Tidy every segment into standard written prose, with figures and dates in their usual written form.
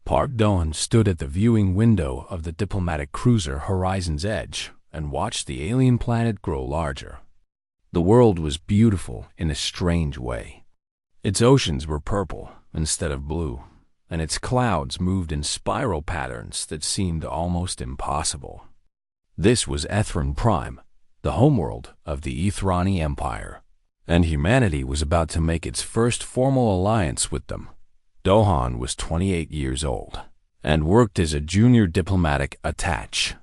Park Doan stood at the viewing window of the diplomatic cruiser Horizon's Edge and watched the alien planet grow larger. The world was beautiful in a strange way. Its oceans were purple instead of blue, and its clouds moved in spiral patterns that seemed almost impossible. This was Ethran Prime, the homeworld of the Ethrani Empire, and humanity was about to make its first formal alliance with them. Dohan was 28 years old and worked as a junior diplomatic attaché.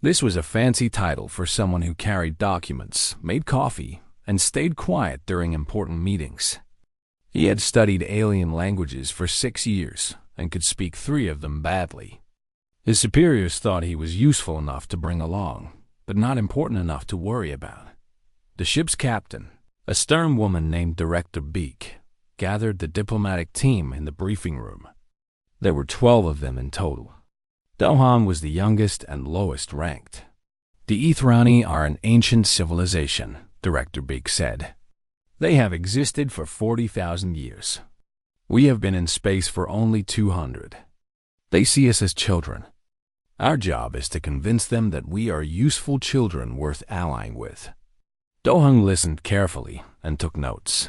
This was a fancy title for someone who carried documents, made coffee, and stayed quiet during important meetings. He had studied alien languages for 6 years and could speak 3 of them badly. His superiors thought he was useful enough to bring along, but not important enough to worry about. The ship's captain, a stern woman named Director Beak, gathered the diplomatic team in the briefing room. There were 12 of them in total. Dohan was the youngest and lowest ranked. The Ethrani are an ancient civilization, Director Beak said. They have existed for 40,000 years. We have been in space for only 200. They see us as children. Our job is to convince them that we are useful children worth allying with. Dohan listened carefully and took notes.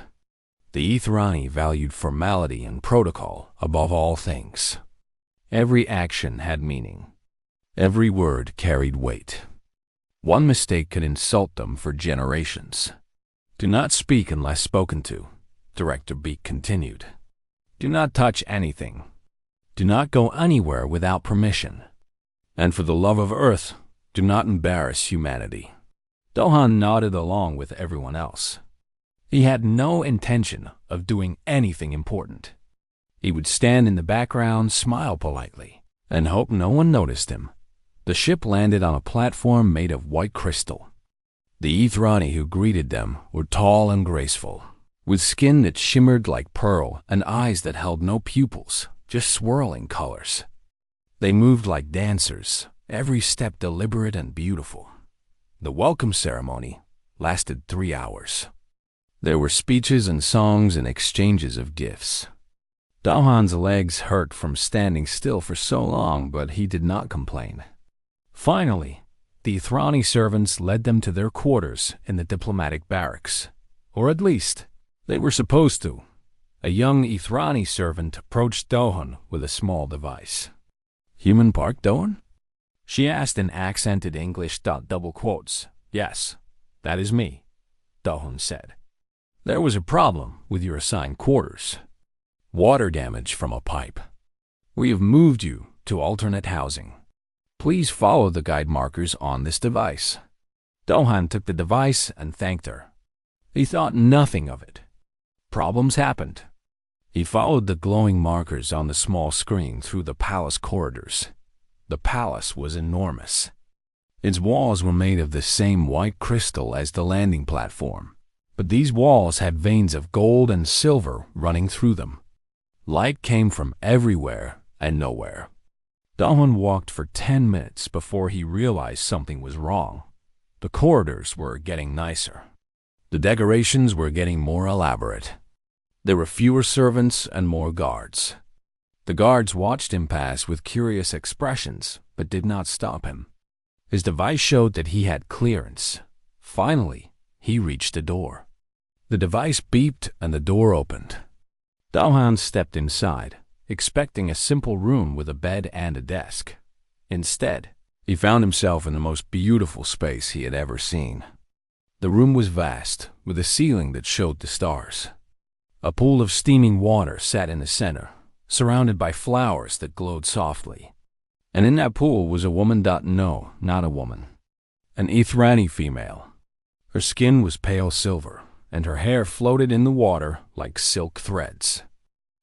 The Ethrani valued formality and protocol above all things. Every action had meaning. Every word carried weight. One mistake could insult them for generations. Do not speak unless spoken to, Director Beak continued. Do not touch anything. Do not go anywhere without permission. And for the love of Earth, do not embarrass humanity. Dohan nodded along with everyone else. He had no intention of doing anything important. He would stand in the background, smile politely, and hope no one noticed him. The ship landed on a platform made of white crystal. The Ethrani who greeted them were tall and graceful, with skin that shimmered like pearl and eyes that held no pupils, just swirling colors. They moved like dancers, every step deliberate and beautiful. The welcome ceremony lasted 3 hours. There were speeches and songs and exchanges of gifts. Dohan's legs hurt from standing still for so long, but he did not complain. Finally, the Ethrani servants led them to their quarters in the diplomatic barracks, or at least, they were supposed to. A young Ethrani servant approached Dohan with a small device. "Human Park Dohan?" she asked in accented English. Double quotes. "Yes, that is me," Dohan said. "There was a problem with your assigned quarters. Water damage from a pipe. We have moved you to alternate housing. Please follow the guide markers on this device." Dohan took the device and thanked her. He thought nothing of it. Problems happened. He followed the glowing markers on the small screen through the palace corridors. The palace was enormous. Its walls were made of the same white crystal as the landing platform, but these walls had veins of gold and silver running through them. Light came from everywhere and nowhere. Dohan walked for 10 minutes before he realized something was wrong. The corridors were getting nicer. The decorations were getting more elaborate. There were fewer servants and more guards. The guards watched him pass with curious expressions, but did not stop him. His device showed that he had clearance. Finally, he reached a door. The device beeped and the door opened. Dohan stepped inside, expecting a simple room with a bed and a desk. Instead, he found himself in the most beautiful space he had ever seen. The room was vast, with a ceiling that showed the stars. A pool of steaming water sat in the center, surrounded by flowers that glowed softly. And in that pool was a woman. No, not a woman. An Ethrani female. Her skin was pale silver, and her hair floated in the water like silk threads.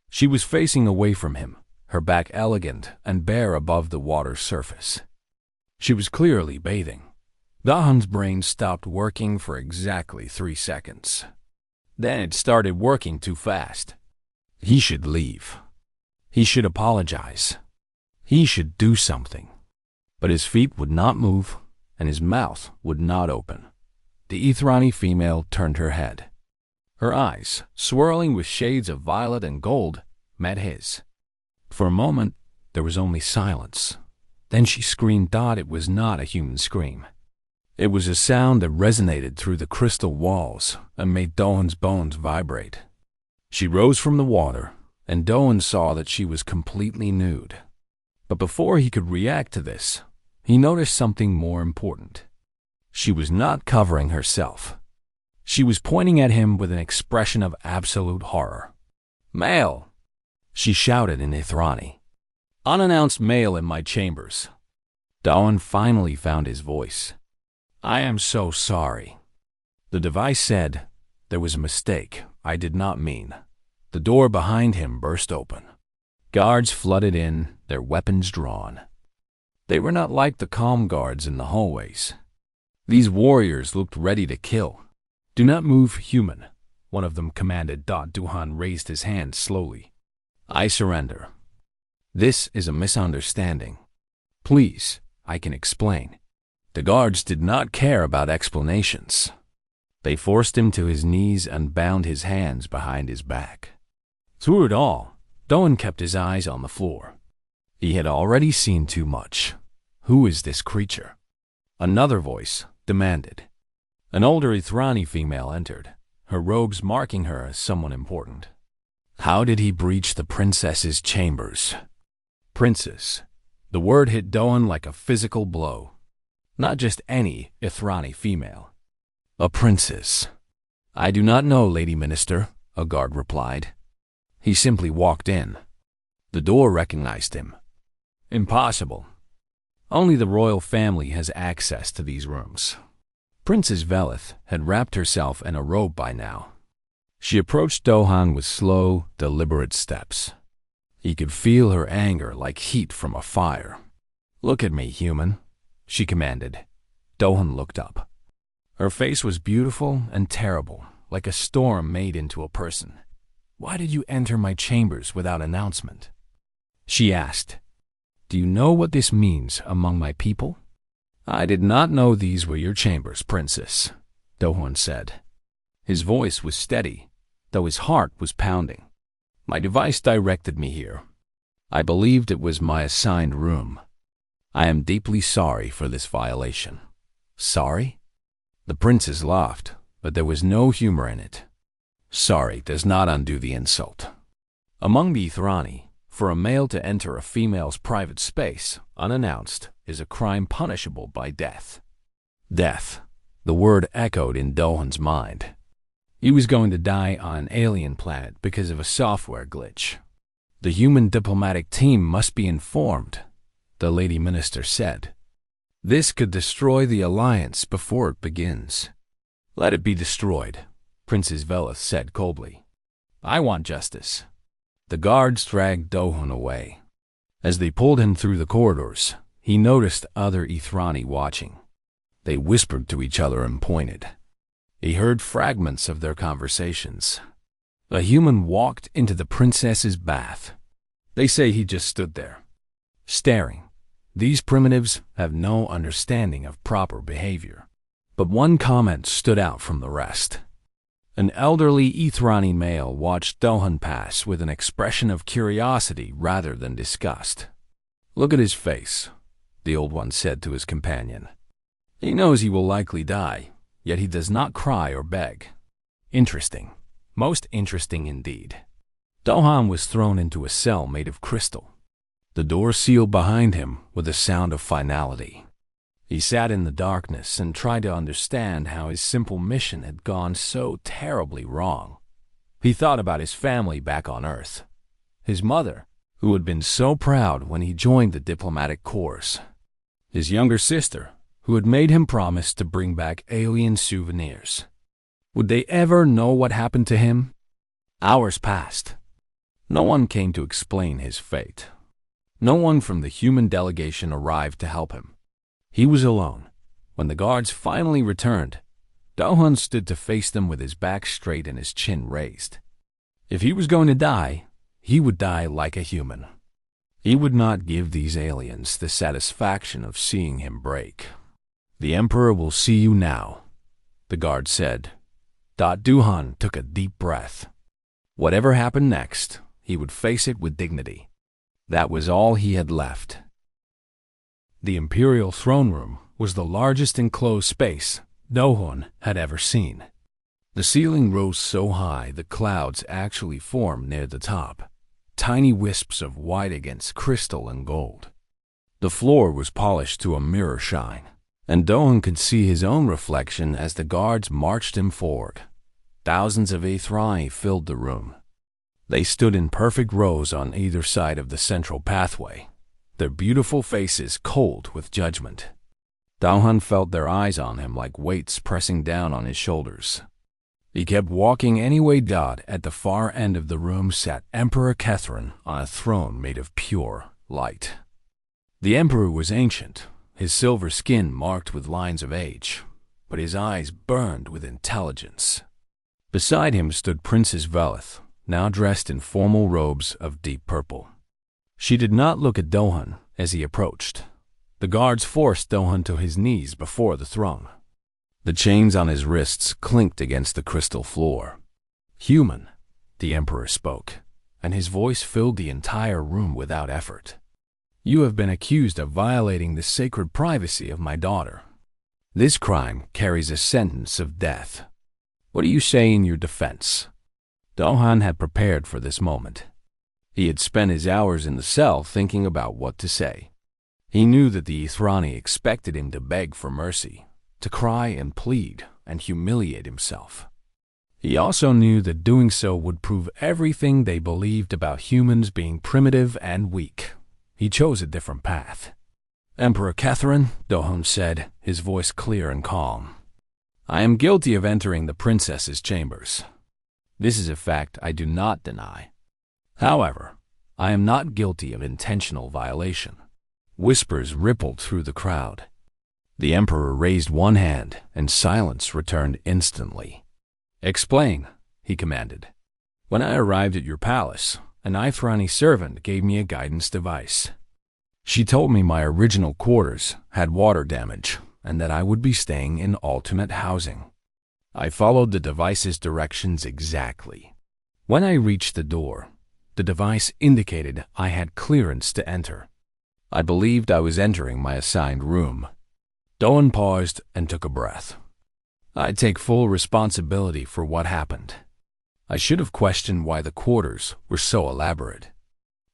She was facing away from him, her back elegant and bare above the water's surface. She was clearly bathing. Dohan's brain stopped working for exactly 3 seconds. Then it started working too fast. He should leave. He should apologize. He should do something. But his feet would not move, and his mouth would not open. The Ethrani female turned her head. Her eyes, swirling with shades of violet and gold, met his. For a moment, There was only silence. Then she screamed. It was not a human scream. It was a sound that resonated through the crystal walls and made Dohan's bones vibrate. She rose from the water, and Dohan saw that she was completely nude. But before he could react to this, he noticed something more important. She was not covering herself. She was pointing at him with an expression of absolute horror. "Male!" she shouted in Ithrani. "Unannounced male in my chambers." Dohan finally found his voice. "I am so sorry." The device said, "There was a mistake. I did not mean." The door behind him burst open. Guards flooded in, their weapons drawn. They were not like the calm guards in the hallways. These warriors looked ready to kill. "Do not move, human," one of them commanded. Dohan raised his hand slowly. "I surrender. This is a misunderstanding. Please, I can explain." The guards did not care about explanations. They forced him to his knees and bound his hands behind his back. Through it all, Dohan kept his eyes on the floor. He had already seen too much. Who is this creature? Another voice demanded. An older Ithrani female entered, her robes marking her as someone important. How did he breach the princess's chambers? Princess. The word hit Dohan like a physical blow. Not just any Ithrani female. A princess. "I do not know, Lady Minister," a guard replied. He simply walked in. The door recognized him. "Impossible. Only the royal family has access to these rooms." Princess Velith had wrapped herself in a robe by now. She approached Dohan with slow, deliberate steps. He could feel her anger like heat from a fire. "Look at me, human," she commanded. Dohan looked up. Her face was beautiful and terrible, like a storm made into a person. "Why did you enter my chambers without announcement?" she asked. "Do you know what this means among my people?" "I did not know these were your chambers, princess," Dohan said. His voice was steady, though his heart was pounding. "My device directed me here. I believed it was my assigned room. I am deeply sorry for this violation." "Sorry?" The princess laughed, but there was no humor in it. "Sorry does not undo the insult. Among the Ithrani, for a male to enter a female's private space, unannounced, is a crime punishable by death." Death. The word echoed in Dohan's mind. He was going to die on an alien planet because of a software glitch. "The human diplomatic team must be informed," the Lady Minister said. "This could destroy the alliance before it begins." "Let it be destroyed," Princess Velith said coldly. "I want justice." The guards dragged Dohan away. As they pulled him through the corridors, he noticed other Ithrani watching. They whispered to each other and pointed. He heard fragments of their conversations. A human walked into the princess's bath. They say he just stood there, staring. These primitives have no understanding of proper behavior. But one comment stood out from the rest. An elderly Ithrani male watched Dohan pass with an expression of curiosity rather than disgust. "Look at his face," the old one said to his companion. "He knows he will likely die, yet he does not cry or beg." Interesting. Most interesting indeed. Dohan was thrown into a cell made of crystal. The door sealed behind him with a sound of finality. He sat in the darkness and tried to understand how his simple mission had gone so terribly wrong. He thought about his family back on Earth. His mother, who had been so proud when he joined the diplomatic corps. His younger sister, who had made him promise to bring back alien souvenirs. Would they ever know what happened to him? Hours passed. No one came to explain his fate. No one from the human delegation arrived to help him. He was alone. When the guards finally returned, Dohan stood to face them with his back straight and his chin raised. If he was going to die, he would die like a human. He would not give these aliens the satisfaction of seeing him break. "The Emperor will see you now," the guard said. Dohan took a deep breath. Whatever happened next, he would face it with dignity. That was all he had left. The Imperial throne room was the largest enclosed space Do-hun had ever seen. The ceiling rose so high the clouds actually formed near the top, tiny wisps of white against crystal and gold. The floor was polished to a mirror shine, and Do-hun could see his own reflection as the guards marched him forward. Thousands of HFY filled the room. They stood in perfect rows on either side of the central pathway, their beautiful faces cold with judgment. Do-hun felt their eyes on him like weights pressing down on his shoulders. He kept walking anyway. At the far end of the room sat Emperor Catherine on a throne made of pure light. The emperor was ancient, his silver skin marked with lines of age, but his eyes burned with intelligence. Beside him stood Princess Velith, now dressed in formal robes of deep purple. She did not look at Do-hun as he approached. The guards forced Do-hun to his knees before the throne. The chains on his wrists clinked against the crystal floor. "Human," the emperor spoke, and his voice filled the entire room without effort. "You have been accused of violating the sacred privacy of my daughter. This crime carries a sentence of death. What do you say in your defense?" Do-hun had prepared for this moment. He had spent his hours in the cell thinking about what to say. He knew that the HFY expected him to beg for mercy, to cry and plead and humiliate himself. He also knew that doing so would prove everything they believed about humans being primitive and weak. He chose a different path. "Emperor Catherine," Do-hun said, his voice clear and calm, "I am guilty of entering the princess's chambers. This is a fact I do not deny. However, I am not guilty of intentional violation." Whispers rippled through the crowd. The emperor raised one hand, and silence returned instantly. "Explain," he commanded. "When I arrived at your palace, an HFY servant gave me a guidance device. She told me my original quarters had water damage and that I would be staying in alternate housing. I followed the device's directions exactly. When I reached the door, the device indicated I had clearance to enter. I believed I was entering my assigned room." Do-hun paused and took a breath. "I take full responsibility for what happened. I should have questioned why the quarters were so elaborate.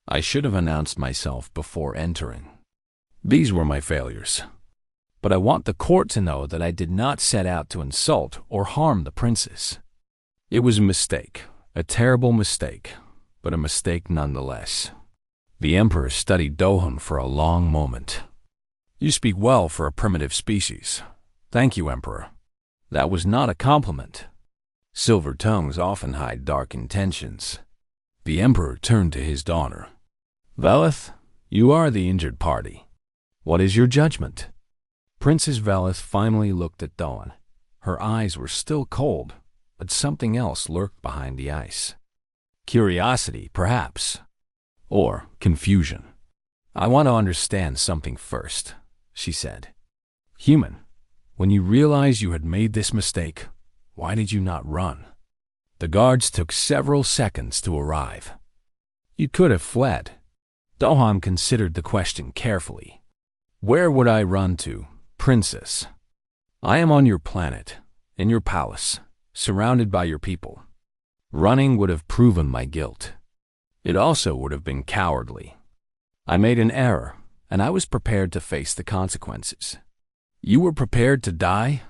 I should have announced myself before entering. These were my failures. But I want the court to know that I did not set out to insult or harm the princess. It was a mistake, a terrible mistake, but a mistake nonetheless." The emperor studied Do-hun for a long moment. "You speak well for a primitive species. Thank you, Emperor. That was not a compliment. Silver tongues often hide dark intentions." The emperor turned to his daughter. "Velith, you are the injured party. What is your judgment?" Princess Velith finally looked at Do-hun. Her eyes were still cold, but something else lurked behind the ice. Curiosity, perhaps, or confusion. "I want to understand something first," she said. "Human, when you realized you had made this mistake, why did you not run?" The guards took several seconds to arrive. "You could have fled." Do-hun considered the question carefully. "Where would I run to, princess? I am on your planet, in your palace, surrounded by your people. Running would have proven my guilt. It also would have been cowardly. I made an error, and I was prepared to face the consequences. You were prepared to die?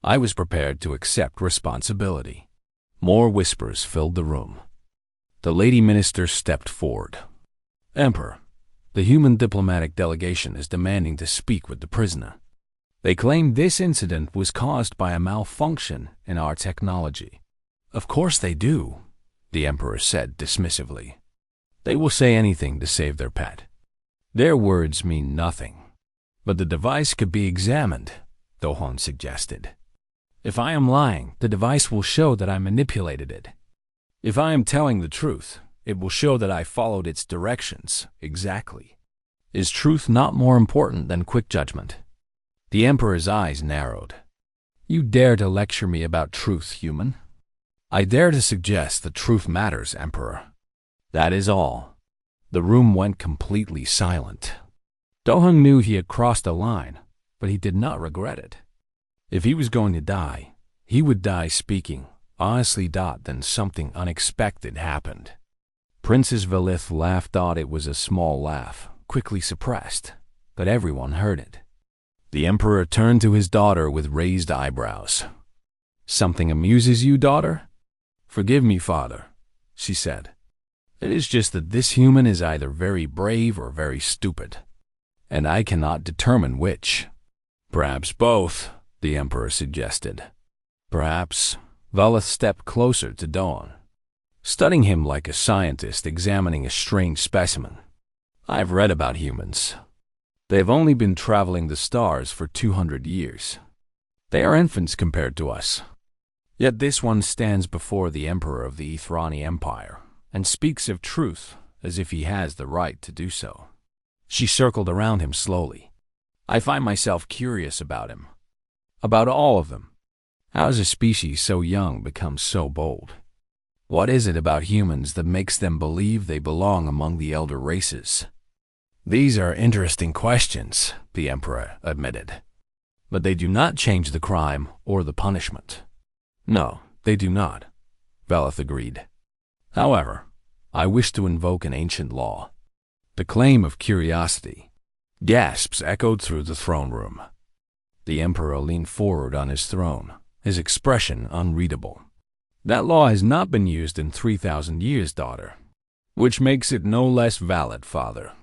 I was prepared to accept responsibility." More whispers filled the room. The lady minister stepped forward. "Emperor, the human diplomatic delegation is demanding to speak with the prisoner. They claim this incident was caused by a malfunction in our technology." "Of course they do," the emperor said dismissively. "They will say anything to save their pet. Their words mean nothing." "But the device could be examined," Do-hun suggested. "If I am lying, the device will show that I manipulated it. If I am telling the truth, it will show that I followed its directions exactly. Is truth not more important than quick judgment?" The emperor's eyes narrowed. "You dare to lecture me about truth, human?" "I dare to suggest that truth matters, Emperor. That is all." The room went completely silent. Dohun knew he had crossed a line, but he did not regret it. If he was going to die, he would die speaking honestly. Then something unexpected happened. Princess Velith laughed. Thought it was a small laugh, quickly suppressed, but everyone heard it. The Emperor turned to his daughter with raised eyebrows. "Something amuses you, daughter?" "Forgive me, father," she said. "It is just that this human is either very brave or very stupid, and I cannot determine which." "Perhaps both," the Emperor suggested. "Perhaps." Velith stepped closer to Dawn, studying him like a scientist examining a strange specimen. "I've read about humans. They've only been traveling the stars for 200 years. They are infants compared to us. Yet this one stands before the Emperor of the Ethrani Empire and speaks of truth as if he has the right to do so." She circled around him slowly. "I find myself curious about him. About all of them. How has a species so young become so bold? What is it about humans that makes them believe they belong among the elder races?" "These are interesting questions," the Emperor admitted. "But they do not change the crime or the punishment." "No, they do not," Velith agreed. "However, I wish to invoke an ancient law. The claim of curiosity." Gasps echoed through the throne room. The Emperor leaned forward on his throne, his expression unreadable. "That law has not been used in 3,000 years, daughter, which makes it no less valid, father.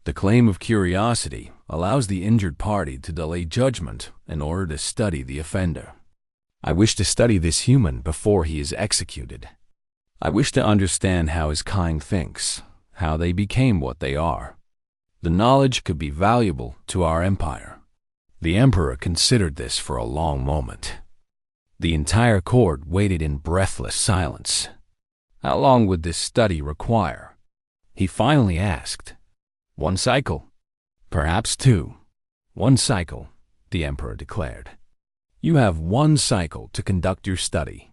The claim of curiosity allows the injured party to delay judgment in order to study the offender. I wish to study this human before he is executed. I wish to understand how his kind thinks, how they became what they are. The knowledge could be valuable to our empire." The Emperor considered this for a long moment. The entire court waited in breathless silence. How long would this study require? He finally asked. "1 cycle. Perhaps 2. 1 cycle," the Emperor declared. "You have 1 cycle to conduct your study.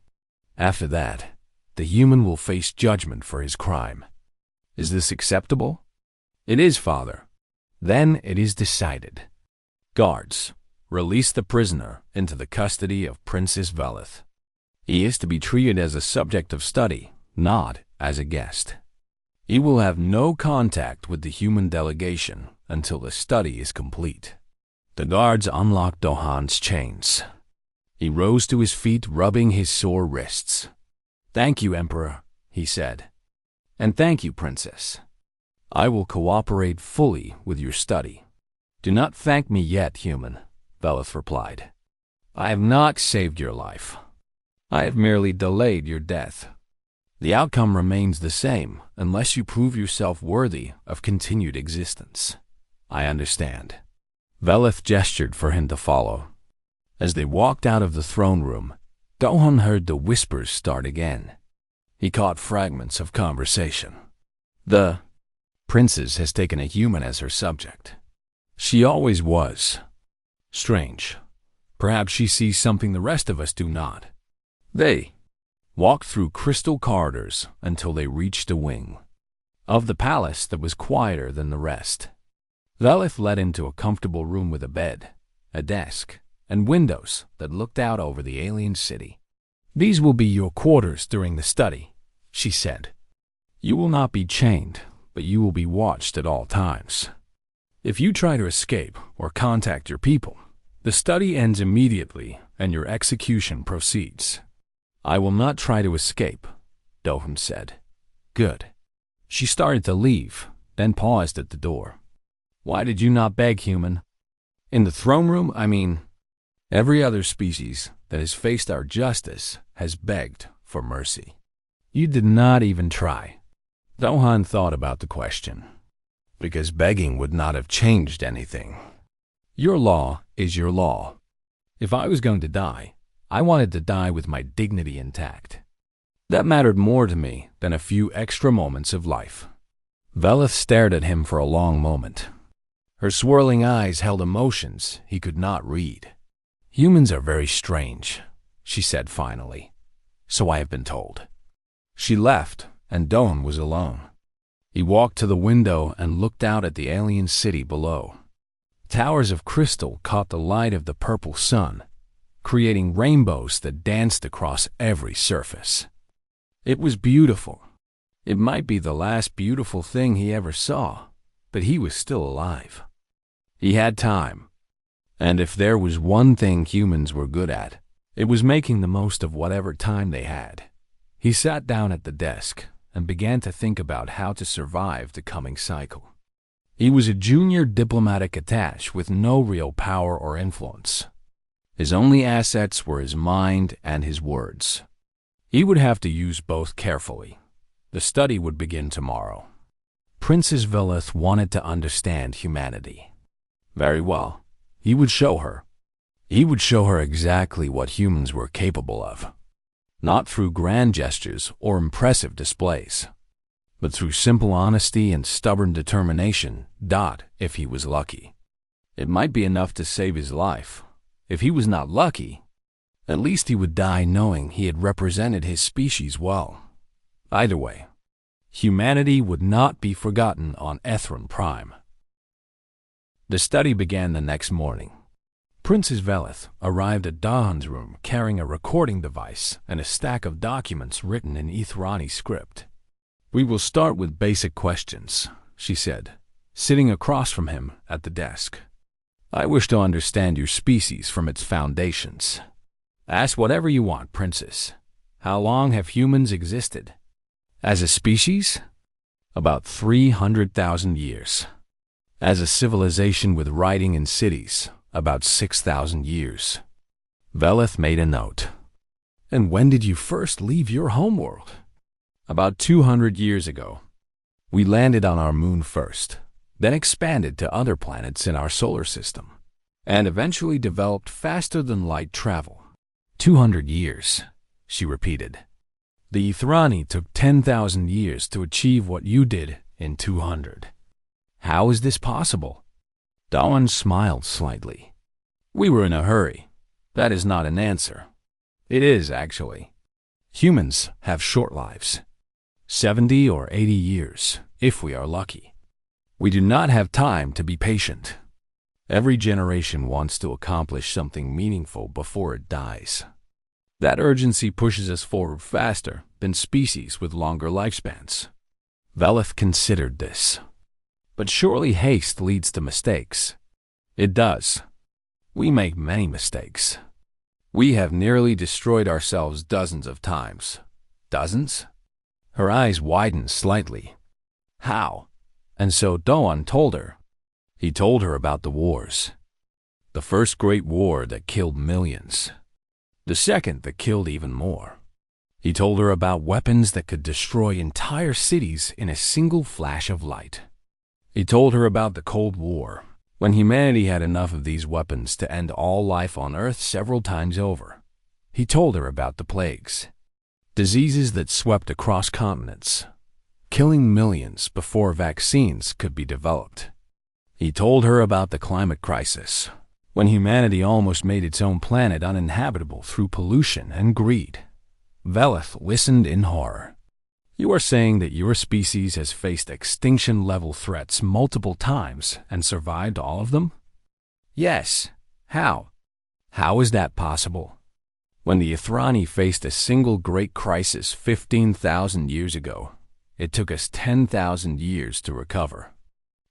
After that, the human will face judgment for his crime. Is this acceptable?" "It is, father." "Then it is decided. Guards, release the prisoner into the custody of Princess Velith. He is to be treated as a subject of study, not as a guest. He will have no contact with the human delegation until the study is complete." The guards unlocked Dohan's chains. He rose to his feet, rubbing his sore wrists. "Thank you, Emperor," he said. "And thank you, Princess. I will cooperate fully with your study." "Do not thank me yet, human," Velith replied. "I have not saved your life. I have merely delayed your death. The outcome remains the same unless you prove yourself worthy of continued existence." "I understand." Velith gestured for him to follow. As they walked out of the throne room, Dohan heard the whispers start again. He caught fragments of conversation. "The princess has taken a human as her subject. She always was. Strange. Perhaps she sees something the rest of us do not." They walked through crystal corridors until they reached a wing of the palace that was quieter than the rest. Velith led into a comfortable room with a bed, a desk, and windows that looked out over the alien city. "These will be your quarters during the study," she said. "You will not be chained, but you will be watched at all times. If you try to escape or contact your people, the study ends immediately and your execution proceeds." "I will not try to escape," Dohan said. "Good." She started to leave, then paused at the door. "Why did you not beg, human?" "In the throne room, I mean. Every other species that has faced our justice has begged for mercy. You did not even try." Dohan thought about the question. "Because begging would not have changed anything. Your law is your law. If I was going to die, I wanted to die with my dignity intact. That mattered more to me than a few extra moments of life." Velith stared at him for a long moment. Her swirling eyes held emotions he could not read. "Humans are very strange," she said finally. "So I have been told." She left, and Dohan was alone. He walked to the window and looked out at the alien city below. Towers of crystal caught the light of the purple sun, creating rainbows that danced across every surface. It was beautiful. It might be the last beautiful thing he ever saw, but he was still alive. He had time. And if there was one thing humans were good at, it was making the most of whatever time they had. He sat down at the desk and began to think about how to survive the coming cycle. He was a junior diplomatic attaché with no real power or influence. His only assets were his mind and his words. He would have to use both carefully. The study would begin tomorrow. Princess Velith wanted to understand humanity. Very well. He would show her. He would show her exactly what humans were capable of. Not through grand gestures or impressive displays, but through simple honesty and stubborn determination, if he was lucky. It might be enough to save his life. If he was not lucky, at least he would die knowing he had represented his species well. Either way, humanity would not be forgotten on Ethron Prime. The study began the next morning. Princess Velith arrived at Dahan's room carrying a recording device and a stack of documents written in Ethrani script. "We will start with basic questions," she said, sitting across from him at the desk. "I wish to understand your species from its foundations. Ask whatever you want, Princess. How long have humans existed? As a species? About 300,000 years. As a civilization with writing and cities, about 6,000 years. Velith made a note. "And when did you first leave your homeworld?" "About 200 years ago. We landed on our moon first, then expanded to other planets in our solar system, and eventually developed faster-than-light travel." 200 years, she repeated. "The Ethrani took 10,000 years to achieve what you did in 200. How is this possible?" Dawan smiled slightly. "We were in a hurry. That is not an answer. It is, actually. Humans have short lives. 70 or 80 years, if we are lucky. We do not have time to be patient. Every generation wants to accomplish something meaningful before it dies. That urgency pushes us forward faster than species with longer lifespans." Velith considered this. "But surely haste leads to mistakes." "It does. We make many mistakes. We have nearly destroyed ourselves dozens of times." "Dozens?" Her eyes widened slightly. "How?" And so Dawan told her. He told her about the wars. The first great war that killed millions. The second that killed even more. He told her about weapons that could destroy entire cities in a single flash of light. He told her about the Cold War, when humanity had enough of these weapons to end all life on Earth several times over. He told her about the plagues, diseases that swept across continents, killing millions before vaccines could be developed. He told her about the climate crisis, when humanity almost made its own planet uninhabitable through pollution and greed. Velith listened in horror. "You are saying that your species has faced extinction-level threats multiple times and survived all of them?" "Yes. How?" "How is that possible? When the Ethrani faced a single great crisis 15,000 years ago, it took us 10,000 years to recover.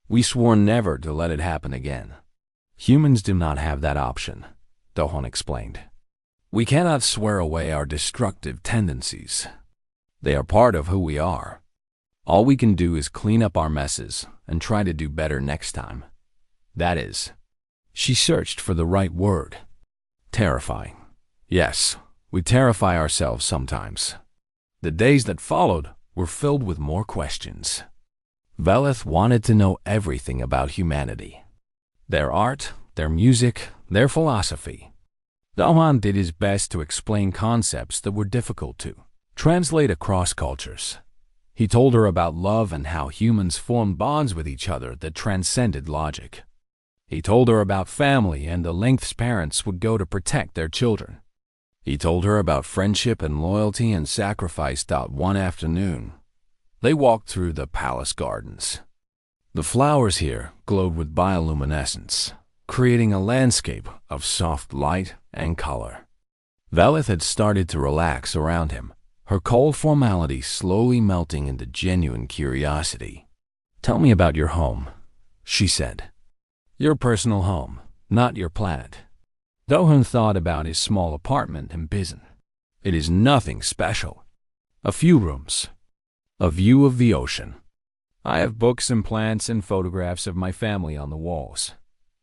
We swore never to let it happen again." "Humans do not have that option," Dawan explained. "We cannot swear away our destructive tendencies. They are part of who we are. All we can do is clean up our messes and try to do better next time. That is," she searched for the right word, "terrifying. Yes, we terrify ourselves sometimes." The days that followed were filled with more questions. Velith wanted to know everything about humanity. Their art, their music, their philosophy. Dawan did his best to explain concepts that were difficult to translate across cultures. He told her about love and how humans formed bonds with each other that transcended logic. He told her about family and the lengths parents would go to protect their children. He told her about friendship and loyalty and sacrifice. One afternoon, They walked through the palace gardens. The flowers here glowed with bioluminescence, creating a landscape of soft light and color. Velith had started to relax around him, her cold formality slowly melting into genuine curiosity. "Tell me about your home," she said. "Your personal home, not your planet." Dohan thought about his small apartment in Bizin. "It is nothing special. A few rooms. A view of the ocean. I have books and plants and photographs of my family on the walls.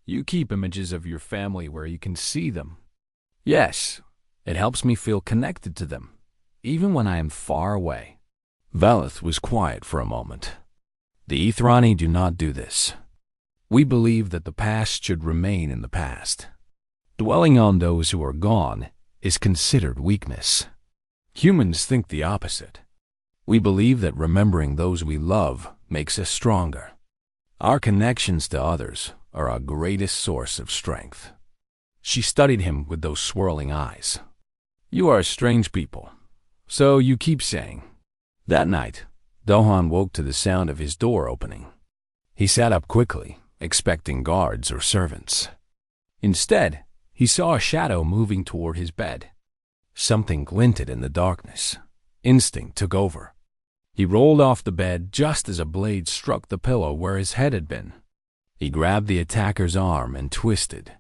You keep images of your family where you can see them." "Yes, it helps me feel connected to them, even when I am far away." Velith was quiet for a moment. "The Ethrani do not do this. We believe that the past should remain in the past. Dwelling on those who are gone is considered weakness. Humans think the opposite. We believe that remembering those we love makes us stronger. Our connections to others are our greatest source of strength." She studied him with those swirling eyes. "You are strange people, so you keep saying." That night, Dohan woke to the sound of his door opening. He sat up quickly, expecting guards or servants. Instead, he saw a shadow moving toward his bed. Something glinted in the darkness. Instinct took over. He rolled off the bed just as a blade struck the pillow where his head had been. He grabbed the attacker's arm and twisted,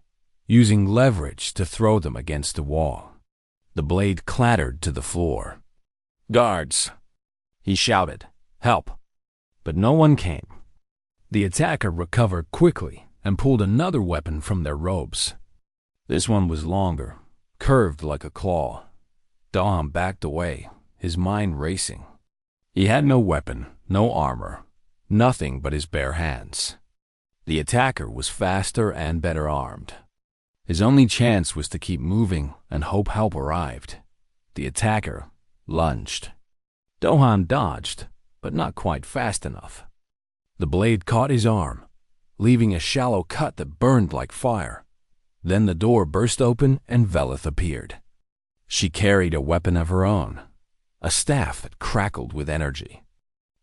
using leverage to throw them against the wall. The blade clattered to the floor. "Guards!" he shouted. "Help!" But no one came. The attacker recovered quickly and pulled another weapon from their robes. This one was longer, curved like a claw. Dohan backed away, his mind racing. He had no weapon, no armor, nothing but his bare hands. The attacker was faster and better armed. His only chance was to keep moving and hope help arrived. The attacker lunged. Dohan dodged, but not quite fast enough. The blade caught his arm, leaving a shallow cut that burned like fire. Then the door burst open and Velith appeared. She carried a weapon of her own, a staff that crackled with energy.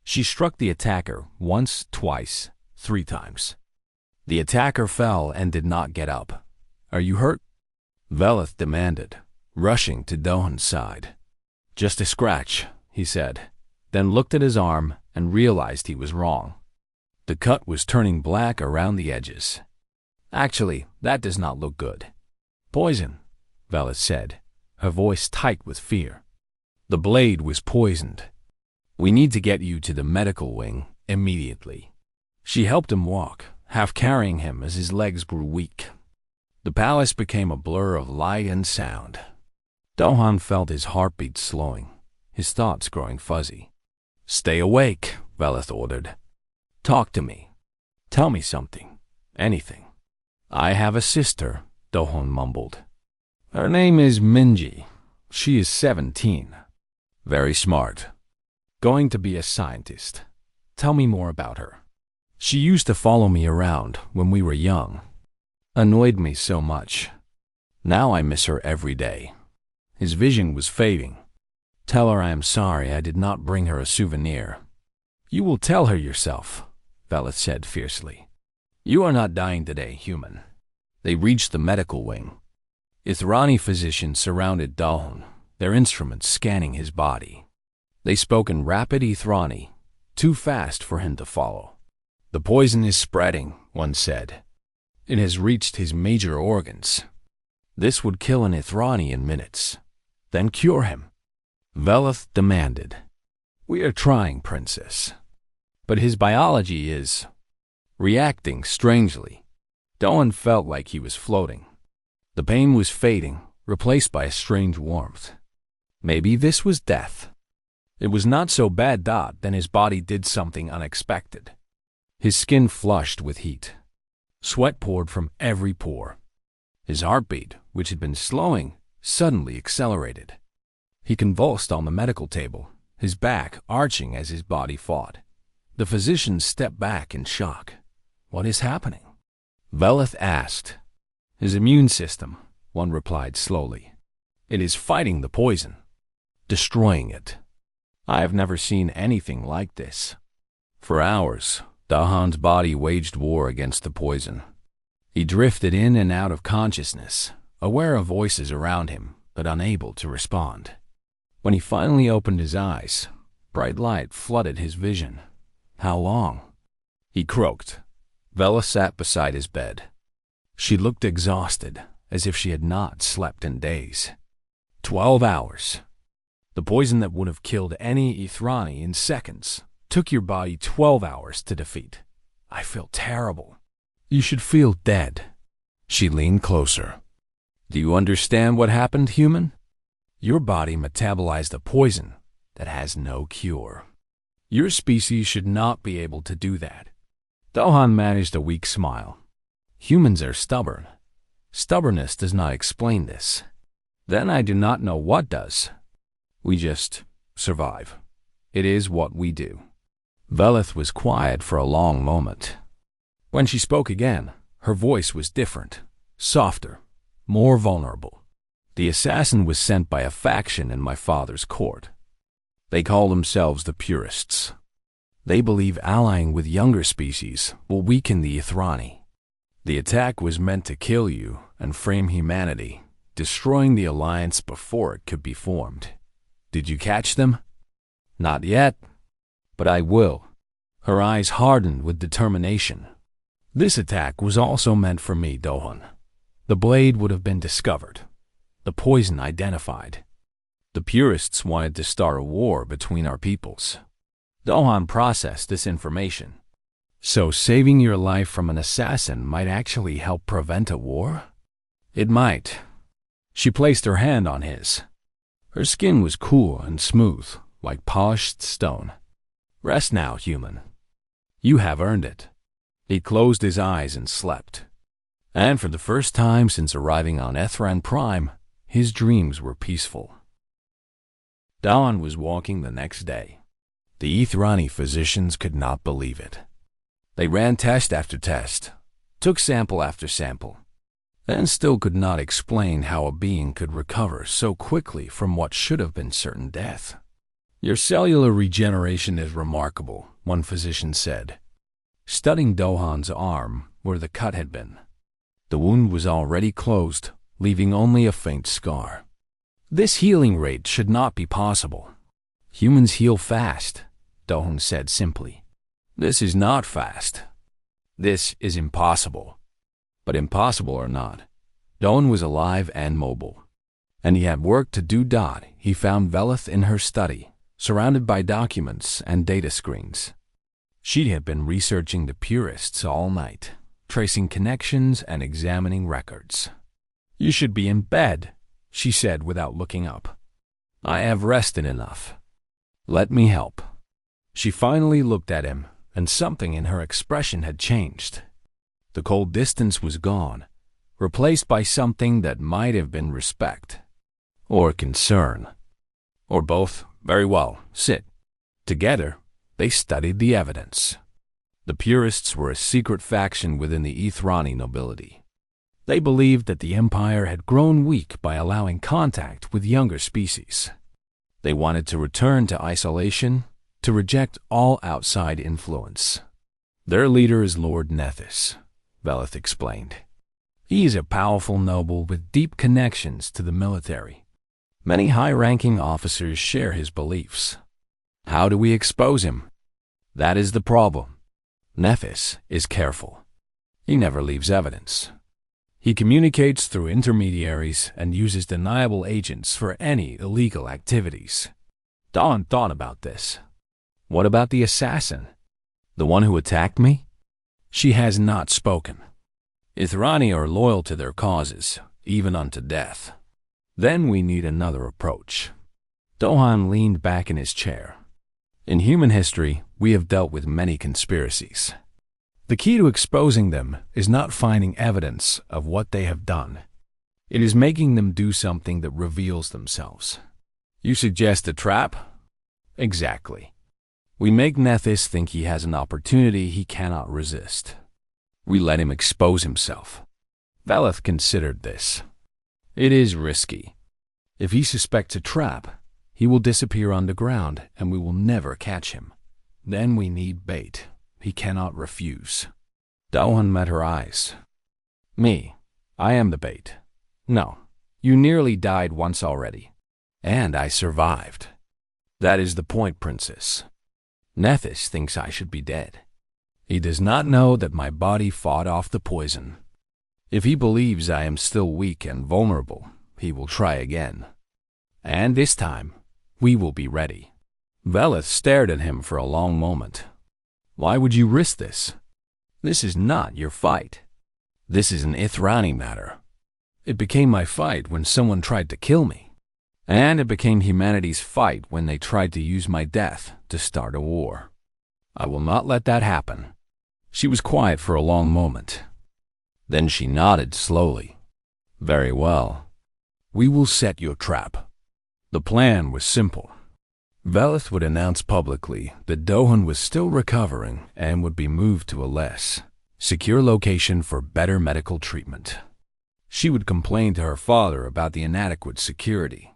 She struck the attacker once, twice, 3 times. The attacker fell and did not get up. "Are you hurt?" Velith demanded, rushing to Dohan's side. "Just a scratch," he said, then looked at his arm and realized he was wrong. The cut was turning black around the edges. "Actually, that does not look good." "Poison," Velith said, her voice tight with fear. "The blade was poisoned. We need to get you to the medical wing immediately." She helped him walk, half carrying him as his legs grew weak. The palace became a blur of light and sound. Dohan felt his heartbeat slowing, his thoughts growing fuzzy. "Stay awake," Velith ordered. "Talk to me. Tell me something. Anything." "I have a sister," Dohan mumbled. "Her name is Minji. She is 17. Very smart. Going to be a scientist. Tell me more about her." "She used to follow me around when we were young. Annoyed me so much. Now I miss her every day." His vision was fading. "Tell her I am sorry I did not bring her a souvenir." "You will tell her yourself," Velith said fiercely. "You are not dying today, human." They reached the medical wing. Ithrani physicians surrounded Dohan, their instruments scanning his body. They spoke in rapid Ithrani, too fast for him to follow. "The poison is spreading," one said. "It has reached his major organs. This would kill an Ithrani in minutes. Then cure him." Velith demanded. "We are trying, Princess. But his biology is reacting strangely." Dohan felt like he was floating. The pain was fading, replaced by a strange warmth. Maybe this was death. It was not so bad then his body did something unexpected. His skin flushed with heat. Sweat poured from every pore. His heartbeat, which had been slowing, suddenly accelerated. He convulsed on the medical table, his back arching as his body fought. The physicians stepped back in shock. "What is happening?" Velith asked. "His immune system," one replied slowly. "It is fighting the poison, destroying it." I have never seen anything like this. For hours, Dahan's body waged war against the poison. He drifted in and out of consciousness, aware of voices around him, but unable to respond. When he finally opened his eyes, bright light flooded his vision. How long? He croaked. Vela sat beside his bed. She looked exhausted, as if she had not slept in days. 12 hours. The poison that would have killed any Ithrani in seconds took your body 12 hours to defeat. I feel terrible. You should feel dead. She leaned closer. Do you understand what happened, human? Your body metabolized a poison that has no cure. Your species should not be able to do that. Dahan managed a weak smile. Humans are stubborn. Stubbornness does not explain this. Then I do not know what does. We just survive. It is what we do. Velith was quiet for a long moment. When she spoke again, her voice was different, softer, more vulnerable. The assassin was sent by a faction in my father's court. They call themselves the Purists. They believe allying with younger species will weaken the Ithrani. The attack was meant to kill you and frame humanity, destroying the alliance before it could be formed. Did you catch them? Not yet, but I will. Her eyes hardened with determination. This attack was also meant for me, Dohan. The blade would have been discovered, the poison identified. The Purists wanted to start a war between our peoples. Dohan processed this information. So saving your life from an assassin might actually help prevent a war? It might. She placed her hand on his. Her skin was cool and smooth, like polished stone. Rest now, human. You have earned it. He closed his eyes and slept. And for the first time since arriving on Ethran Prime, his dreams were peaceful. Dawn was walking the next day. The Ithrani physicians could not believe it. They ran test after test, took sample after sample, and still could not explain how a being could recover so quickly from what should have been certain death. Your cellular regeneration is remarkable, one physician said, studying Dohan's arm where the cut had been. The wound was already closed, leaving only a faint scar. This healing rate should not be possible. Humans heal fast, Dohan said simply. This is not fast. This is impossible. But impossible or not, Dohan was alive and mobile. And he had work to do. He found Velith in her study, surrounded by documents and data screens. She had been researching the Purists all night, tracing connections and examining records. You should be in bed, she said without looking up. I have rested enough. Let me help. She finally looked at him, and something in her expression had changed. The cold distance was gone, replaced by something that might have been respect. Or concern. Or both. Very well, sit. Together, they studied the evidence. The Purists were a secret faction within the Ithrani nobility. They believed that the Empire had grown weak by allowing contact with younger species. They wanted to return to isolation, to reject all outside influence. Their leader is Lord Nethys, Velith explained. He is a powerful noble with deep connections to the military. Many high-ranking officers share his beliefs. How do we expose him? That is the problem. Nethys is careful. He never leaves evidence. He communicates through intermediaries and uses deniable agents for any illegal activities. Dawn thought about this. What about the assassin? The one who attacked me? She has not spoken. Ithrani are loyal to their causes, even unto death. Then we need another approach. Dohan leaned back in his chair. In human history, we have dealt with many conspiracies. The key to exposing them is not finding evidence of what they have done. It is making them do something that reveals themselves. You suggest a trap? Exactly. We make Nethys think he has an opportunity he cannot resist. We let him expose himself. Velith considered this. It is risky. If he suspects a trap, He will disappear underground, and we will never catch him. Then we need bait. He cannot refuse. Dohan met her eyes. Me, I am the bait. No, you nearly died once already. And I survived. That is the point, Princess. Nethys thinks I should be dead. He does not know that my body fought off the poison. If he believes I am still weak and vulnerable, he will try again. And this time, we will be ready. Velith stared at him for a long moment. Why would you risk this? This is not your fight. This is an Ithrani matter. It became my fight when someone tried to kill me. And it became humanity's fight when they tried to use my death to start a war. I will not let that happen. She was quiet for a long moment. Then she nodded slowly. Very well. We will set your trap. The plan was simple. Velith would announce publicly that Dohan was still recovering and would be moved to a less secure location for better medical treatment. She would complain to her father about the inadequate security,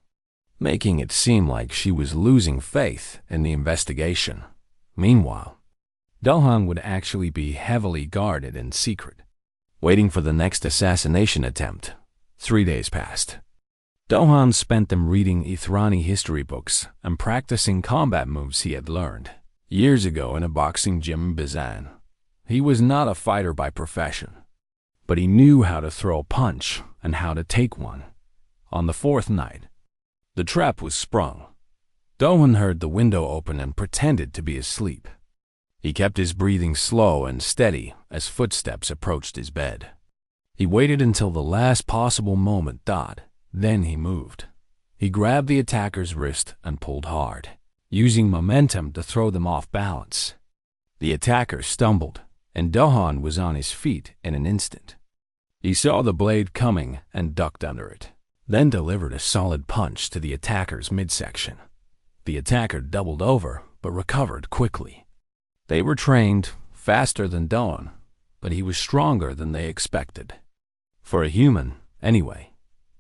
making it seem like she was losing faith in the investigation. Meanwhile, Dohan would actually be heavily guarded in secret, waiting for the next assassination attempt. 3 days passed. Dohan spent them reading Ithrani history books and practicing combat moves he had learned years ago in a boxing gym in Bizan. He was not a fighter by profession, but he knew how to throw a punch and how to take one. On the 4th night, the trap was sprung. Dohan heard the window open and pretended to be asleep. He kept his breathing slow and steady as footsteps approached his bed. He waited until the last possible moment. Then he moved. He grabbed the attacker's wrist and pulled hard, using momentum to throw them off balance. The attacker stumbled, and Dohan was on his feet in an instant. He saw the blade coming and ducked under it, then delivered a solid punch to the attacker's midsection. The attacker doubled over, but recovered quickly. They were trained, faster than Dohan, but he was stronger than they expected. For a human, anyway.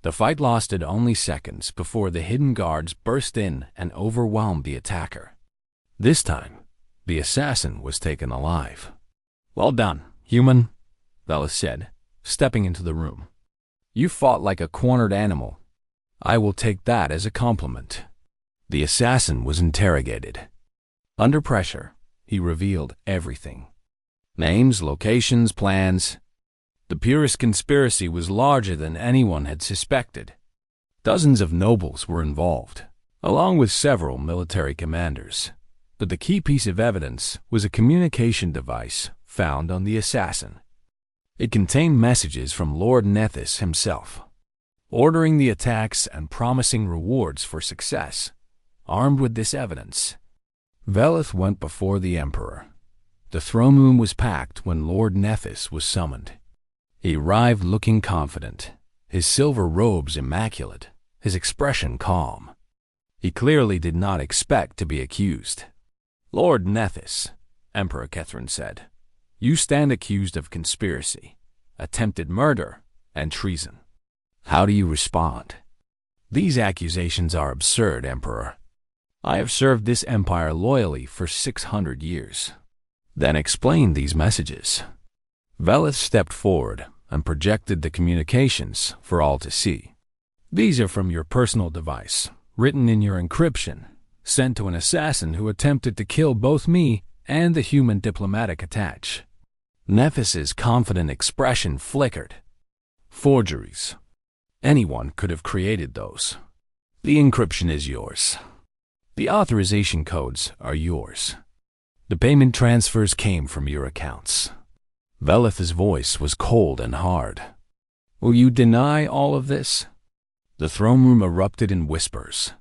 The fight lasted only seconds before the hidden guards burst in and overwhelmed the attacker. This time, the assassin was taken alive. Well done, human, Velith said, stepping into the room. You fought like a cornered animal. I will take that as a compliment. The assassin was interrogated. Under pressure, he revealed everything. Names, locations, plans. The purest conspiracy was larger than anyone had suspected. Dozens of nobles were involved, along with several military commanders. But the key piece of evidence was a communication device found on the assassin. It contained messages from Lord Nethys himself, ordering the attacks and promising rewards for success. Armed with this evidence, Velith went before the Emperor. The throne room was packed when Lord Nethys was summoned. He arrived looking confident, his silver robes immaculate, his expression calm. He clearly did not expect to be accused. Lord Nethys, Emperor Kethrin said, you stand accused of conspiracy, attempted murder, and treason. How do you respond? These accusations are absurd, Emperor. I have served this empire loyally for 600 years. Then explain these messages. Velith stepped forward and projected the communications for all to see. These are from your personal device, written in your encryption, sent to an assassin who attempted to kill both me and the human diplomatic attaché. Nethys's confident expression flickered. Forgeries. Anyone could have created those. The encryption is yours. The authorization codes are yours. The payment transfers came from your accounts. Velith's voice was cold and hard. Will you deny all of this? The throne room erupted in whispers.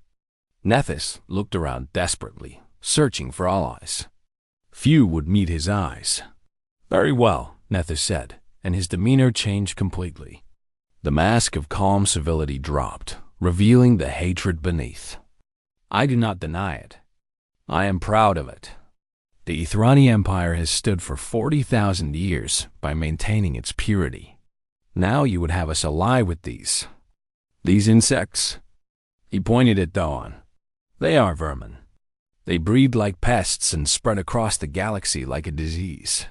Nethys looked around desperately, searching for allies. Few would meet his eyes. Very well, Nethys said, and his demeanor changed completely. The mask of calm civility dropped, revealing the hatred beneath. I do not deny it. I am proud of it. The Ithrani Empire has stood for 40,000 years by maintaining its purity. Now you would have us ally with these insects? He pointed at Dohan. They are vermin. They breed like pests and spread across the galaxy like a disease.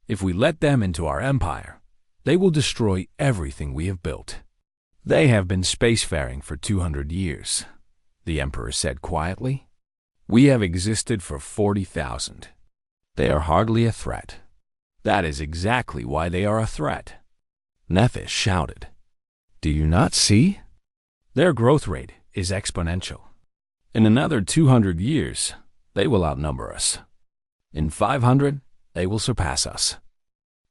If we let them into our empire, they will destroy everything we have built. They have been spacefaring for 200 years, the Emperor said quietly. We have existed for 40,000. They are hardly a threat. That is exactly why they are a threat. Nethys shouted. Do you not see? Their growth rate is exponential. In another 200 years, they will outnumber us. In 500, they will surpass us.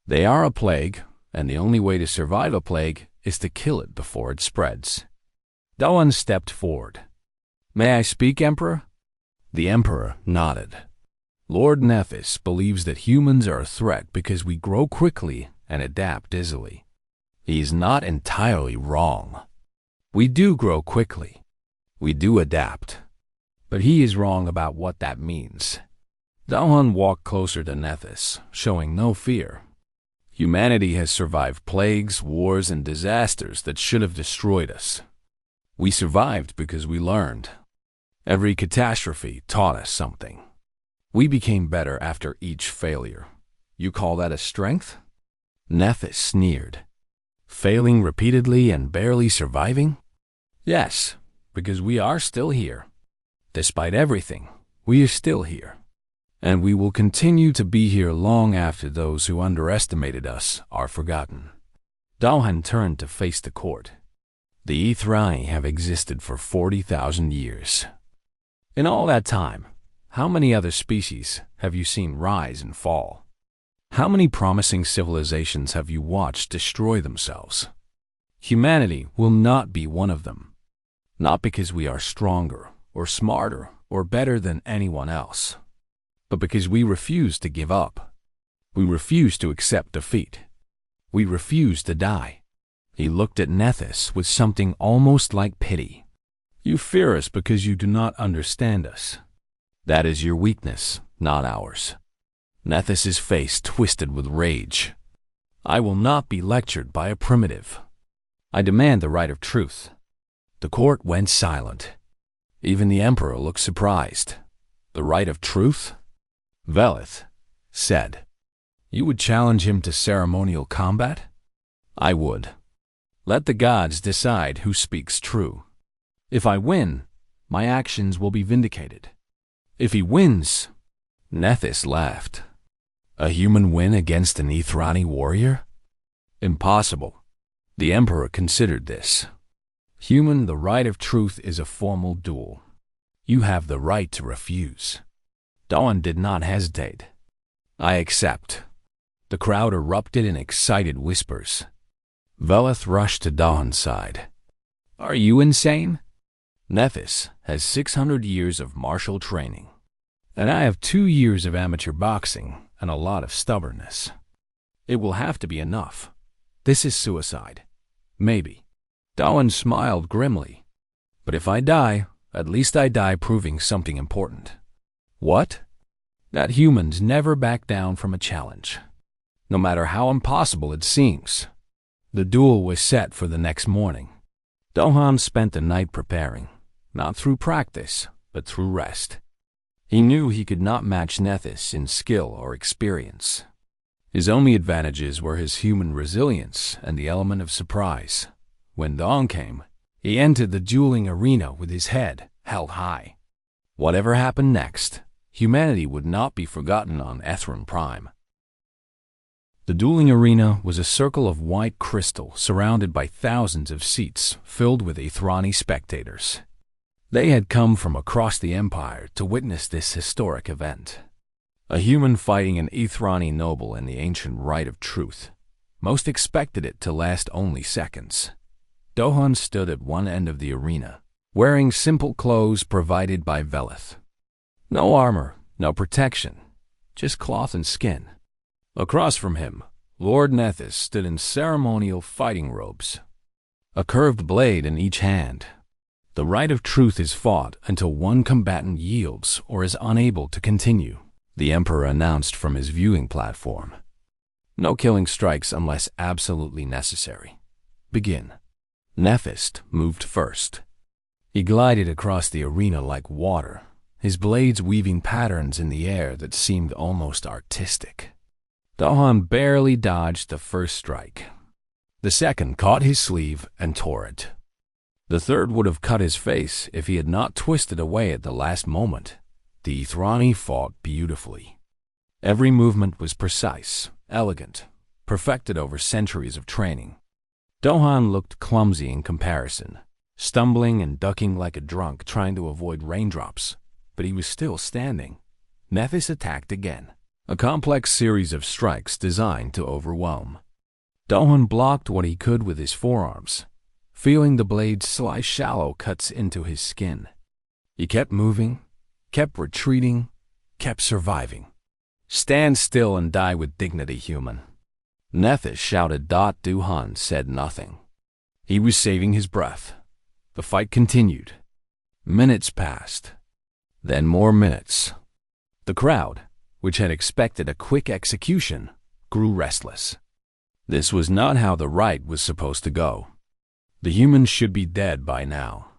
They are a plague, and the only way to survive a plague is to kill it before it spreads. Dawan stepped forward. May I speak, Emperor? The Emperor nodded. Lord Nethys believes that humans are a threat because we grow quickly and adapt easily. He is not entirely wrong. We do grow quickly. We do adapt. But he is wrong about what that means. Dawan walked closer to Nethys, showing no fear. Humanity has survived plagues, wars, and disasters that should have destroyed us. We survived because we learned. Every catastrophe taught us something. We became better after each failure. You call that a strength? Nethys sneered. Failing repeatedly and barely surviving? Yes, because we are still here. Despite everything, we are still here. And we will continue to be here long after those who underestimated us are forgotten. Dawan turned to face the court. The Ethrani have existed for 40,000 years. In all that time, how many other species have you seen rise and fall? How many promising civilizations have you watched destroy themselves? Humanity will not be one of them. Not because we are stronger or smarter or better than anyone else, but because we refuse to give up. We refuse to accept defeat. We refuse to die. He looked at Nethys with something almost like pity. You fear us because you do not understand us. That is your weakness, not ours. Nethys' face twisted with rage. I will not be lectured by a primitive. I demand the right of truth. The court went silent. Even the Emperor looked surprised. The right of truth? Velith said. You would challenge him to ceremonial combat? I would. Let the gods decide who speaks true. If I win, my actions will be vindicated. If he wins, Nethys laughed. A human win against an Ethrani warrior? Impossible. The Emperor considered this. Human, the right of truth is a formal duel. You have the right to refuse. Dawan did not hesitate. I accept. The crowd erupted in excited whispers. Velith rushed to Dawan's side. Are you insane? Nethys has 600 years of martial training, and I have 2 years of amateur boxing and a lot of stubbornness. It will have to be enough. This is suicide. Maybe. Dawan smiled grimly. But if I die, at least I die proving something important. What? That humans never back down from a challenge, no matter how impossible it seems. The duel was set for the next morning. Dawan spent the night preparing, not through practice, but through rest. He knew he could not match Nethys in skill or experience. His only advantages were his human resilience and the element of surprise. When dawn came, he entered the dueling arena with his head held high. Whatever happened next, humanity would not be forgotten on Ethron Prime. The dueling arena was a circle of white crystal surrounded by thousands of seats filled with Ethrani spectators. They had come from across the Empire to witness this historic event. A human fighting an Ethrani noble in the ancient right of truth. Most expected it to last only seconds. Dawan stood at one end of the arena, wearing simple clothes provided by Velith. No armor, no protection, just cloth and skin. Across from him, Lord Nethys stood in ceremonial fighting robes, a curved blade in each hand. The right of truth is fought until one combatant yields or is unable to continue, the Emperor announced from his viewing platform. No killing strikes unless absolutely necessary. Begin. Nethys moved first. He glided across the arena like water, his blades weaving patterns in the air that seemed almost artistic. Dohan barely dodged the first strike. The second caught his sleeve and tore it. The third would have cut his face if he had not twisted away at the last moment. The Ithrani fought beautifully. Every movement was precise, elegant, perfected over centuries of training. Dohan looked clumsy in comparison, stumbling and ducking like a drunk trying to avoid raindrops, but he was still standing. Nethys attacked again, a complex series of strikes designed to overwhelm. Dohan blocked what he could with his forearms, feeling the blades slice shallow cuts into his skin. He kept moving, kept retreating, kept surviving. "Stand still and die with dignity, human." Nethys shouted. Dohan said nothing. He was saving his breath. The fight continued. Minutes passed. Then more minutes. The crowd, which had expected a quick execution, grew restless. This was not how the rite was supposed to go. The humans should be dead by now.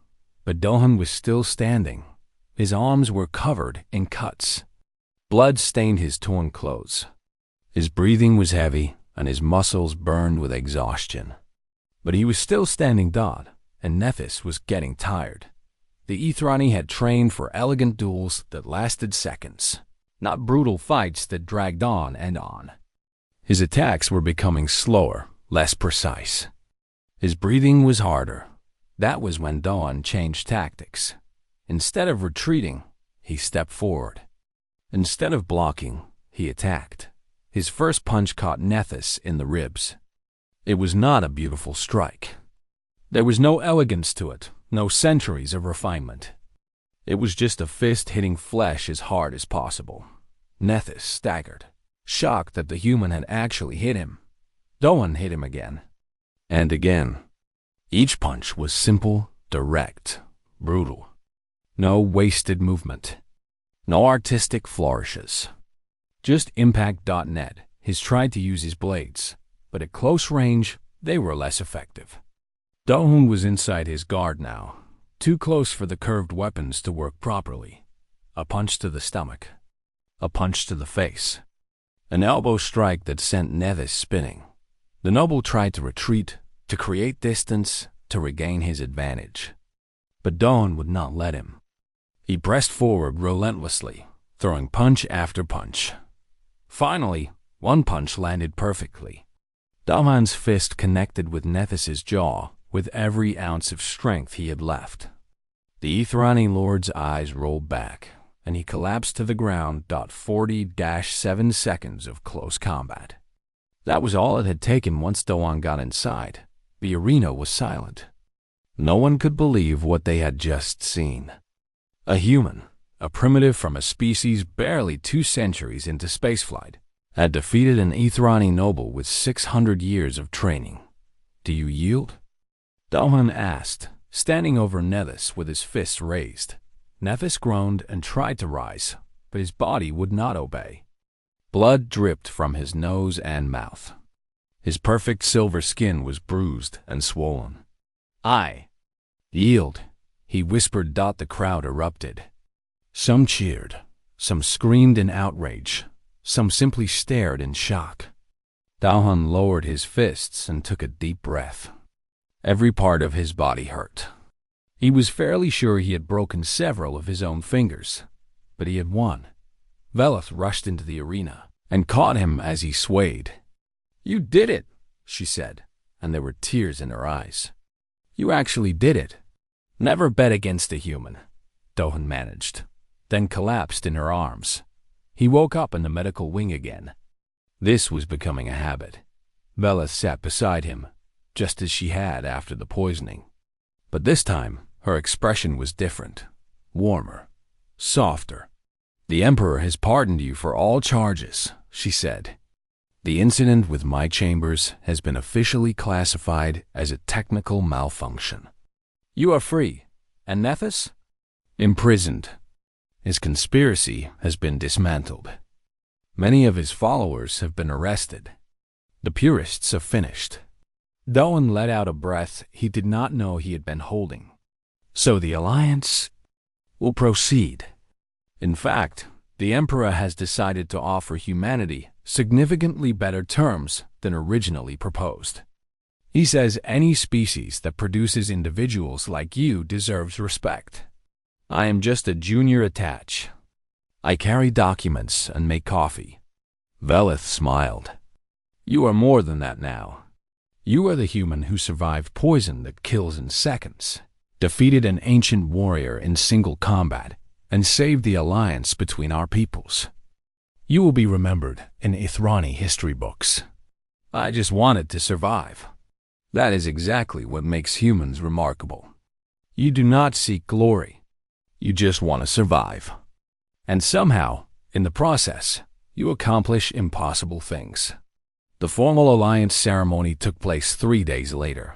But Dohan was still standing. His arms were covered in cuts. Blood stained his torn clothes. His breathing was heavy, and his muscles burned with exhaustion. But he was still standing. And Nethys was getting tired. The Ithrani had trained for elegant duels that lasted seconds, not brutal fights that dragged on and on. His attacks were becoming slower, less precise. His breathing was harder. That was when Dohan changed tactics. Instead of retreating, he stepped forward. Instead of blocking, he attacked. His first punch caught Nethys in the ribs. It was not a beautiful strike. There was no elegance to it, no centuries of refinement. It was just a fist hitting flesh as hard as possible. Nethys staggered, shocked that the human had actually hit him. Dohan hit him again. And again. Each punch was simple, direct, brutal. No wasted movement. No artistic flourishes. Just impact.net. He's tried to use his blades, but at close range, they were less effective. Dohan was inside his guard now, too close for the curved weapons to work properly. A punch to the stomach. A punch to the face. An elbow strike that sent Nethys spinning. The noble tried to retreat, to create distance, to regain his advantage. But Dohan would not let him. He pressed forward relentlessly, throwing punch after punch. Finally, one punch landed perfectly. Dohan's fist connected with Nethys's jaw with every ounce of strength he had left. The Ithrani lord's eyes rolled back, and he collapsed to the ground. 40-7 seconds of close combat. That was all it had taken once Dohan got inside. The arena was silent. No one could believe what they had just seen. A human, a primitive from a species barely 2 centuries into spaceflight, had defeated an Ithrani noble with 600 years of training. "Do you yield?" Dohan asked, standing over Nethys with his fists raised. Nethys groaned and tried to rise, but his body would not obey. Blood dripped from his nose and mouth. His perfect silver skin was bruised and swollen. "I yield," he whispered. The crowd erupted. Some cheered, some screamed in outrage, some simply stared in shock. Dohan lowered his fists and took a deep breath. Every part of his body hurt. He was fairly sure he had broken several of his own fingers, but he had won. Veleth rushed into the arena and caught him as he swayed. "You did it," she said, and there were tears in her eyes. "You actually did it." "Never bet against a human," Dohan managed, then collapsed in her arms. He woke up in the medical wing again. This was becoming a habit. Veleth sat beside him, just as she had after the poisoning. But this time, her expression was different, warmer, softer. "The Emperor has pardoned you for all charges," she said. "The incident with my chambers has been officially classified as a technical malfunction. You are free, and Nethys?" "Imprisoned. His conspiracy has been dismantled. Many of his followers have been arrested. The purists have finished." Dohan let out a breath he did not know he had been holding. So the alliance will proceed. In fact, the Emperor has decided to offer humanity significantly better terms than originally proposed. He says any species that produces individuals like you deserves respect. I am just a junior attach. I carry documents and make coffee. Velith smiled. You are more than that now. You are the human who survived poison that kills in seconds, defeated an ancient warrior in single combat, and saved the alliance between our peoples. You will be remembered in Ithrani history books. I just wanted to survive. That is exactly what makes humans remarkable. You do not seek glory. You just want to survive. And somehow, in the process, you accomplish impossible things. The formal alliance ceremony took place 3 days later.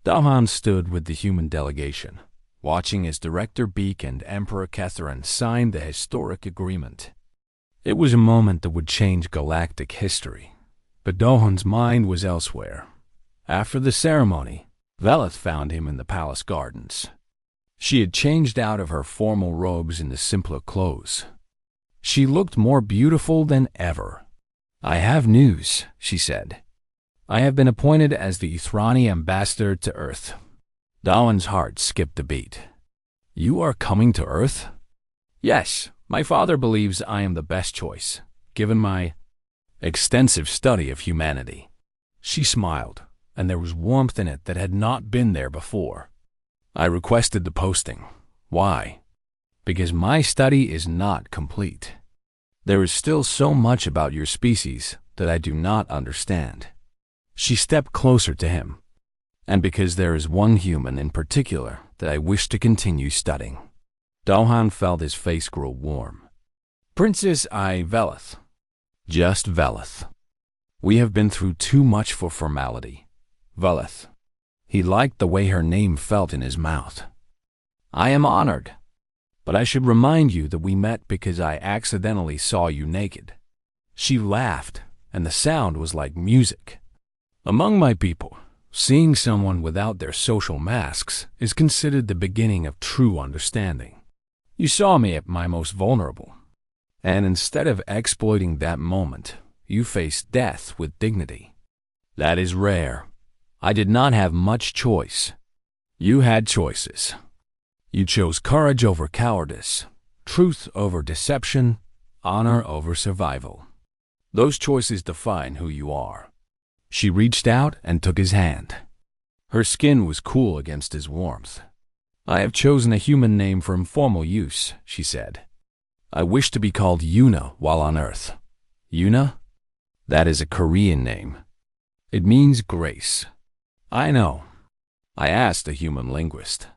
Dahan stood with the human delegation, watching as Director Beak and Emperor Ketharan signed the historic agreement. It was a moment that would change galactic history, but Dahan's mind was elsewhere. After the ceremony, Velith found him in the palace gardens. She had changed out of her formal robes into simpler clothes. She looked more beautiful than ever. I have news, she said. I have been appointed as the Ithrani ambassador to Earth. Dawan's heart skipped a beat. You are coming to Earth? Yes, my father believes I am the best choice, given my extensive study of humanity. She smiled, and there was warmth in it that had not been there before. I requested the posting. Why? Because my study is not complete. There is still so much about your species that I do not understand. She stepped closer to him, and because there is one human in particular that I wish to continue studying. Dahan felt his face grow warm. Princess Velith. Just Velith. We have been through too much for formality. Velith. He liked the way her name felt in his mouth. I am honored. But I should remind you that we met because I accidentally saw you naked. She laughed, and the sound was like music. Among my people, seeing someone without their social masks is considered the beginning of true understanding. You saw me at my most vulnerable, and instead of exploiting that moment, you faced death with dignity. That is rare. I did not have much choice. You had choices. You chose courage over cowardice, truth over deception, honor over survival. Those choices define who you are. She reached out and took his hand. Her skin was cool against his warmth. I have chosen a human name for informal use, she said. I wish to be called Yuna while on Earth. Yuna? That is a Korean name. It means grace. I know. I asked a human linguist.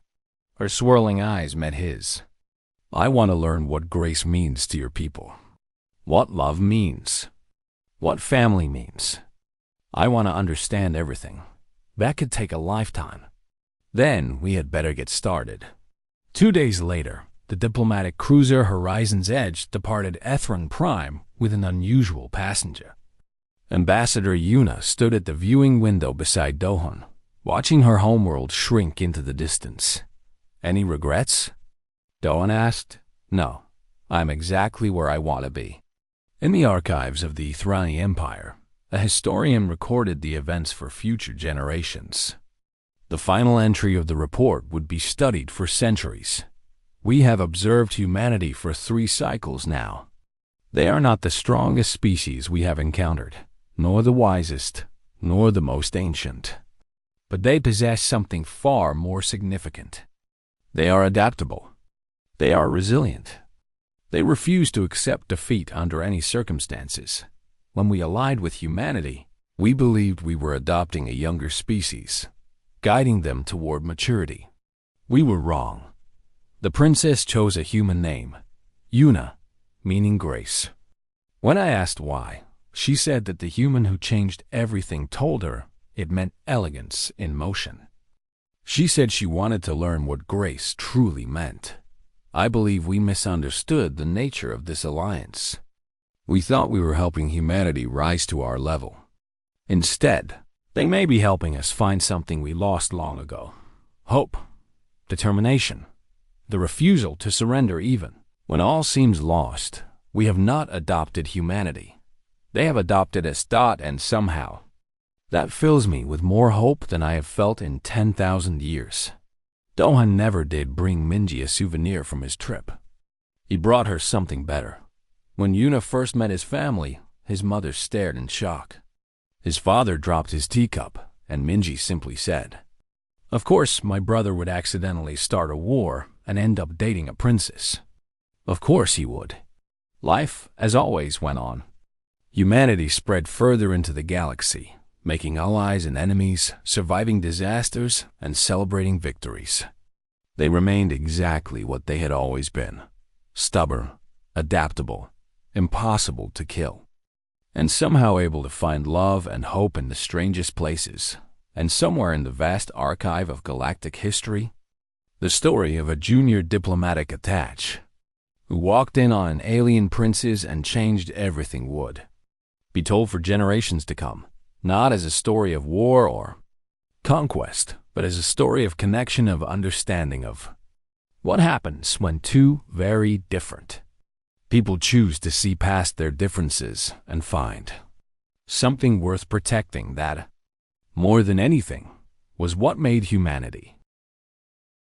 Her swirling eyes met his. I want to learn what grace means to your people. What love means. What family means. I want to understand everything. That could take a lifetime. Then we had better get started. 2 days later, the diplomatic cruiser Horizon's Edge departed Ethron Prime with an unusual passenger. Ambassador Yuna stood at the viewing window beside Dohan, watching her homeworld shrink into the distance. Any regrets? Dohan asked. No, I'm exactly where I want to be. In the archives of the Ithrani Empire, a historian recorded the events for future generations. The final entry of the report would be studied for centuries. We have observed humanity for 3 cycles now. They are not the strongest species we have encountered, nor the wisest, nor the most ancient. But they possess something far more significant. They are adaptable. They are resilient. They refuse to accept defeat under any circumstances. When we allied with humanity, we believed we were adopting a younger species, guiding them toward maturity. We were wrong. The princess chose a human name, Yuna, meaning grace. When I asked why, she said that the human who changed everything told her it meant elegance in motion. She said she wanted to learn what grace truly meant. I believe we misunderstood the nature of this alliance. We thought we were helping humanity rise to our level. Instead, they may be helping us find something we lost long ago. Hope. determination, the refusal to surrender even. When all seems lost, we have not adopted humanity. They have adopted us, and somehow that fills me with more hope than I have felt in 10,000 years. Dohan never did bring Minji a souvenir from his trip. He brought her something better. When Yuna first met his family, his mother stared in shock. His father dropped his teacup, and Minji simply said, "Of course, my brother would accidentally start a war and end up dating a princess. Of course he would." Life, as always, went on. Humanity spread further into the galaxy, making allies and enemies, surviving disasters, and celebrating victories. They remained exactly what they had always been: stubborn, adaptable, impossible to kill, and somehow able to find love and hope in the strangest places. And somewhere in the vast archive of galactic history, the story of a junior diplomatic attaché who walked in on an alien princess and changed everything would be told for generations to come, not as a story of war or conquest, but as a story of connection, of understanding, of what happens when two very different people choose to see past their differences and find something worth protecting. That, more than anything, was what made humanity